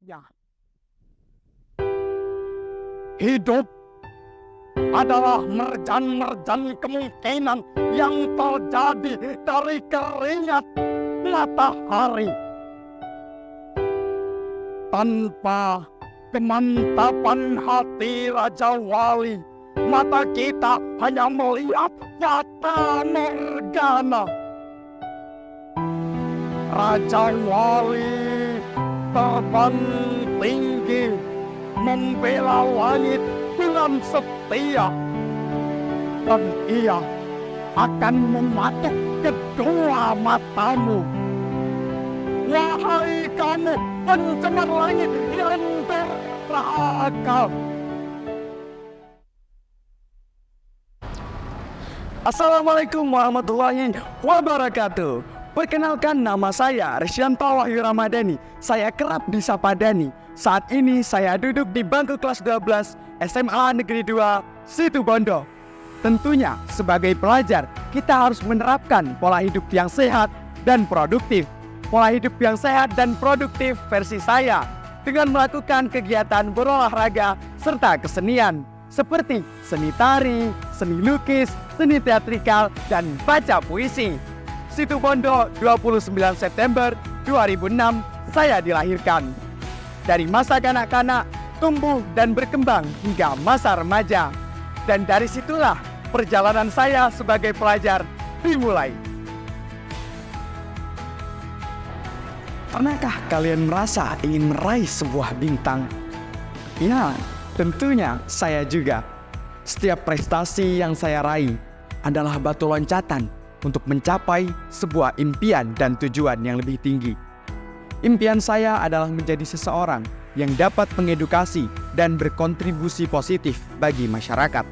Ya. Hidup adalah merjan-merjan kemungkinan yang terjadi dari keringat matahari. Tanpa kemantapan hati Raja Wali, mata kita hanya melihat fata morgana. Raja Wali terbang tinggi membela langit dengan setia, dan ia akan mematuk kedua matamu. Wahai kamu pencemar langit yang durhaka! Assalamualaikum warahmatullahi wabarakatuh. Perkenalkan, nama saya Risyanto Wahyu Ramadhani. Saya kerap disapa Dani. Saat ini saya duduk di bangku kelas 12 SMA Negeri 2 Situbondo. Tentunya sebagai pelajar kita harus menerapkan pola hidup yang sehat dan produktif. Pola hidup yang sehat dan produktif versi saya dengan melakukan kegiatan berolahraga serta kesenian seperti seni tari, seni lukis, seni teatrikal, dan baca puisi. Situbondo, 29 September 2006 saya dilahirkan. Dari masa kanak-kanak, tumbuh dan berkembang hingga masa remaja. Dan dari situlah perjalanan saya sebagai pelajar dimulai. Pernahkah kalian merasa ingin meraih sebuah bintang? Ya, tentunya saya juga. Setiap prestasi yang saya raih adalah batu loncatan untuk mencapai sebuah impian dan tujuan yang lebih tinggi. Impian saya adalah menjadi seseorang yang dapat mengedukasi dan berkontribusi positif bagi masyarakat.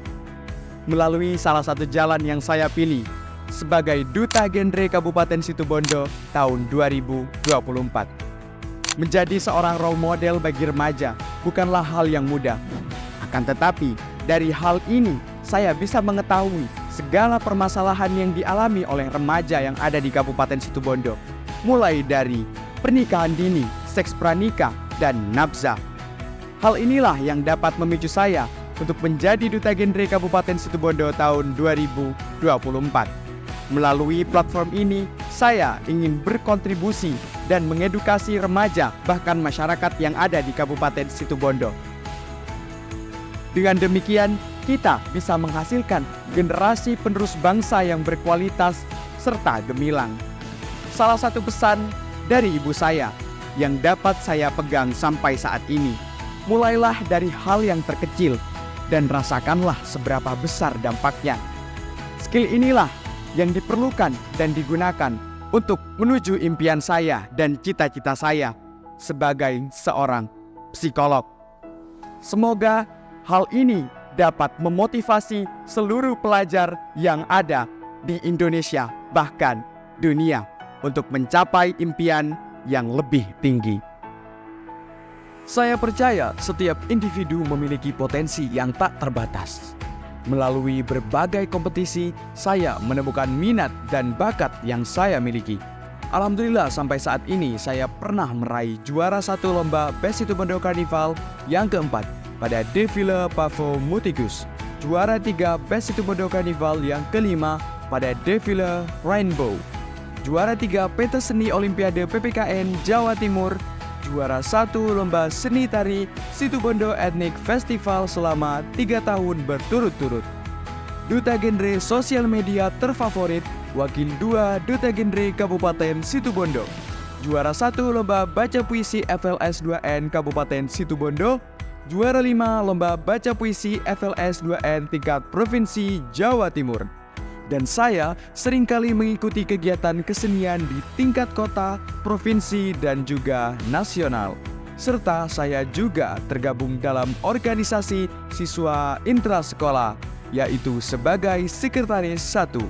Melalui salah satu jalan yang saya pilih sebagai Duta Genre Kabupaten Situbondo tahun 2024. Menjadi seorang role model bagi remaja bukanlah hal yang mudah. Akan tetapi, dari hal ini saya bisa mengetahui segala permasalahan yang dialami oleh remaja yang ada di Kabupaten Situbondo. Mulai dari pernikahan dini, seks pranikah, dan nafsa. Hal inilah yang dapat memicu saya untuk menjadi Duta Genre Kabupaten Situbondo tahun 2024. Melalui platform ini, saya ingin berkontribusi dan mengedukasi remaja bahkan masyarakat yang ada di Kabupaten Situbondo. Dengan demikian, kita bisa menghasilkan generasi penerus bangsa yang berkualitas serta gemilang. Salah satu pesan dari ibu saya yang dapat saya pegang sampai saat ini, mulailah dari hal yang terkecil dan rasakanlah seberapa besar dampaknya. Skill inilah yang diperlukan dan digunakan untuk menuju impian saya dan cita-cita saya sebagai seorang psikolog. Semoga hal ini dapat memotivasi seluruh pelajar yang ada di Indonesia bahkan dunia untuk mencapai impian yang lebih tinggi. Saya percaya setiap individu memiliki potensi yang tak terbatas. Melalui berbagai kompetisi, saya menemukan minat dan bakat yang saya miliki. Alhamdulillah sampai saat ini saya pernah meraih juara 1 lomba Best Situbondo Carnival yang keempat pada Defile Pavo Mutikus, juara 3 Best Situbondo Carnival yang kelima pada Defile Rainbow, juara 3 Pentas Seni Olimpiade PPKN Jawa Timur, juara 1 Lomba Seni Tari Situbondo Ethnic Festival selama 3 tahun berturut-turut. Duta Genre Sosial Media Terfavorit, Wakil 2 Duta Genre Kabupaten Situbondo, juara 1 Lomba Baca Puisi FLS 2N Kabupaten Situbondo, juara 5 Lomba Baca Puisi FLS 2N tingkat Provinsi Jawa Timur. Dan saya seringkali mengikuti kegiatan kesenian di tingkat kota, provinsi, dan juga nasional. Serta saya juga tergabung dalam organisasi siswa intrasekolah, yaitu sebagai Sekretaris 1.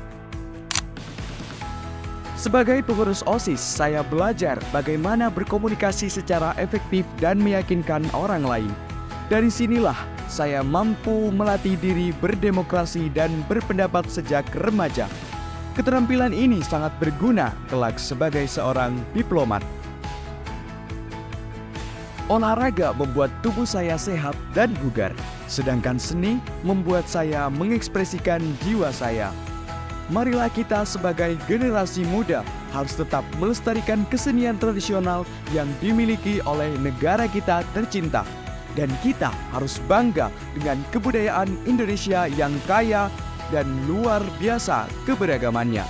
Sebagai pengurus OSIS, saya belajar bagaimana berkomunikasi secara efektif dan meyakinkan orang lain. Dari sinilah saya mampu melatih diri berdemokrasi dan berpendapat sejak remaja. Keterampilan ini sangat berguna kelak sebagai seorang diplomat. Olahraga membuat tubuh saya sehat dan bugar, sedangkan seni membuat saya mengekspresikan jiwa saya. Marilah kita sebagai generasi muda harus tetap melestarikan kesenian tradisional yang dimiliki oleh negara kita tercinta. Dan kita harus bangga dengan kebudayaan Indonesia yang kaya dan luar biasa keberagamannya.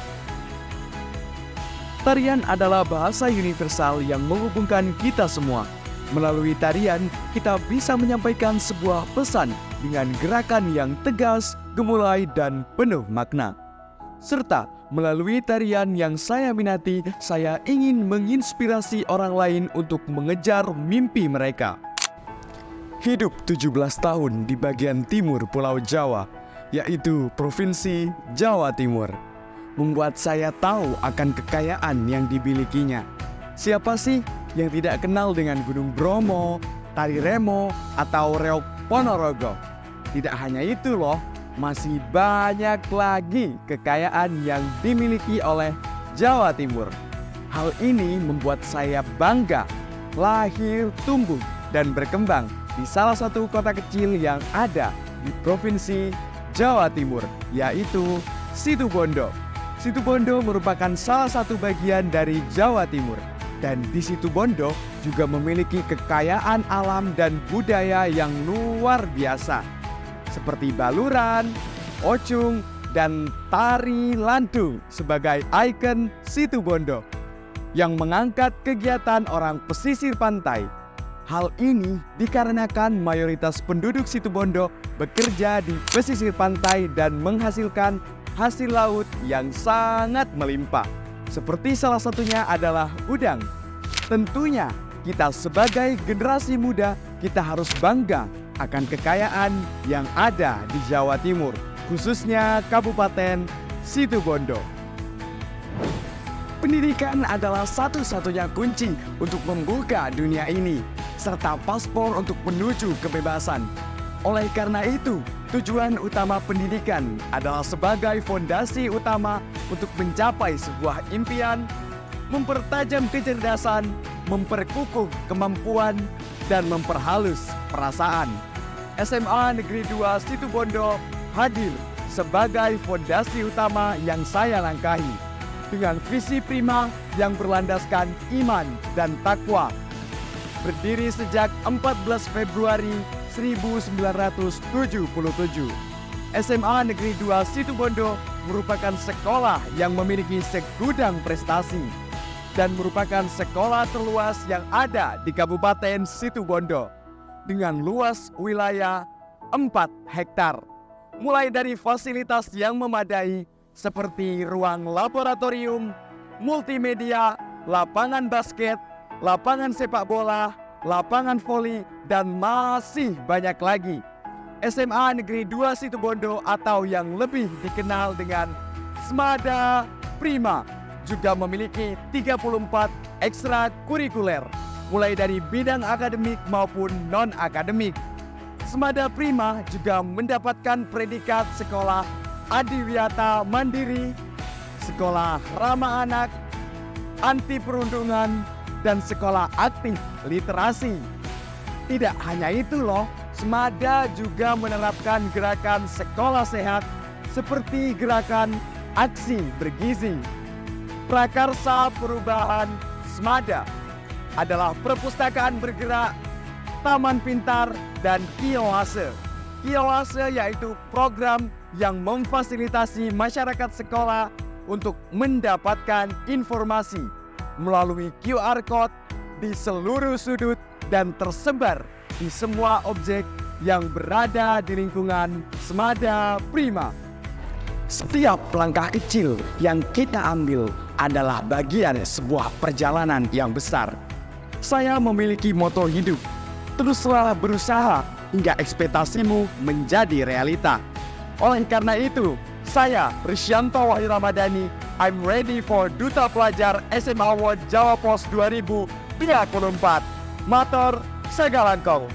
Tarian adalah bahasa universal yang menghubungkan kita semua. Melalui tarian, kita bisa menyampaikan sebuah pesan dengan gerakan yang tegas, gemulai, dan penuh makna. Serta melalui tarian yang saya minati, saya ingin menginspirasi orang lain untuk mengejar mimpi mereka. Hidup 17 tahun di bagian timur Pulau Jawa, yaitu Provinsi Jawa Timur, membuat saya tahu akan kekayaan yang dimilikinya. Siapa sih yang tidak kenal dengan Gunung Bromo, Tari Remo, atau Reok Ponorogo? Tidak hanya itu loh, masih banyak lagi kekayaan yang dimiliki oleh Jawa Timur. Hal ini membuat saya bangga lahir, tumbuh, dan berkembang di salah satu kota kecil yang ada di Provinsi Jawa Timur, yaitu Situbondo. Situbondo merupakan salah satu bagian dari Jawa Timur. Dan di Situbondo juga memiliki kekayaan alam dan budaya yang luar biasa, seperti baluran, ocung, dan tari landung sebagai ikon Situbondo yang mengangkat kegiatan orang pesisir pantai. Hal ini dikarenakan mayoritas penduduk Situbondo bekerja di pesisir pantai dan menghasilkan hasil laut yang sangat melimpah. Seperti salah satunya adalah udang. Tentunya kita sebagai generasi muda, kita harus bangga akan kekayaan yang ada di Jawa Timur, khususnya Kabupaten Situbondo. Pendidikan adalah satu-satunya kunci untuk membuka dunia ini, serta paspor untuk menuju kebebasan. Oleh karena itu, tujuan utama pendidikan adalah sebagai fondasi utama untuk mencapai sebuah impian, mempertajam kecerdasan, memperkukuh kemampuan, dan memperhalus perasaan. SMA Negeri 2 Situbondo hadir sebagai fondasi utama yang saya langkahi, dengan visi prima yang berlandaskan iman dan takwa. Berdiri sejak 14 Februari 1977, SMA Negeri 2 Situbondo merupakan sekolah yang memiliki segudang prestasi dan merupakan sekolah terluas yang ada di Kabupaten Situbondo dengan luas wilayah 4 hektar. Mulai dari fasilitas yang memadai seperti ruang laboratorium, multimedia, lapangan basket, lapangan sepak bola, lapangan voli, dan masih banyak lagi. SMA Negeri 2 Situbondo atau yang lebih dikenal dengan Smada Prima juga memiliki 34 ekstrakurikuler, mulai dari bidang akademik maupun non-akademik. Smada Prima juga mendapatkan predikat sekolah adiwiyata mandiri, sekolah ramah anak, anti perundungan, dan sekolah aktif literasi. Tidak hanya itu loh, Smada juga menerapkan gerakan sekolah sehat seperti gerakan aksi bergizi. Prakarsa perubahan Smada adalah perpustakaan bergerak, taman pintar, dan kiolase. Kiolase yaitu program yang memfasilitasi masyarakat sekolah untuk mendapatkan informasi melalui QR Code di seluruh sudut dan tersebar di semua objek yang berada di lingkungan Smada Prima. Setiap langkah kecil yang kita ambil adalah bagian sebuah perjalanan yang besar. Saya memiliki moto hidup, teruslah berusaha hingga ekspektasimu menjadi realita. Oleh karena itu, saya, Risyanto Wahyu Ramadhani, I'm ready for Duta Pelajar SMA Award Jawa Pos 2024. Matur Segalangkong.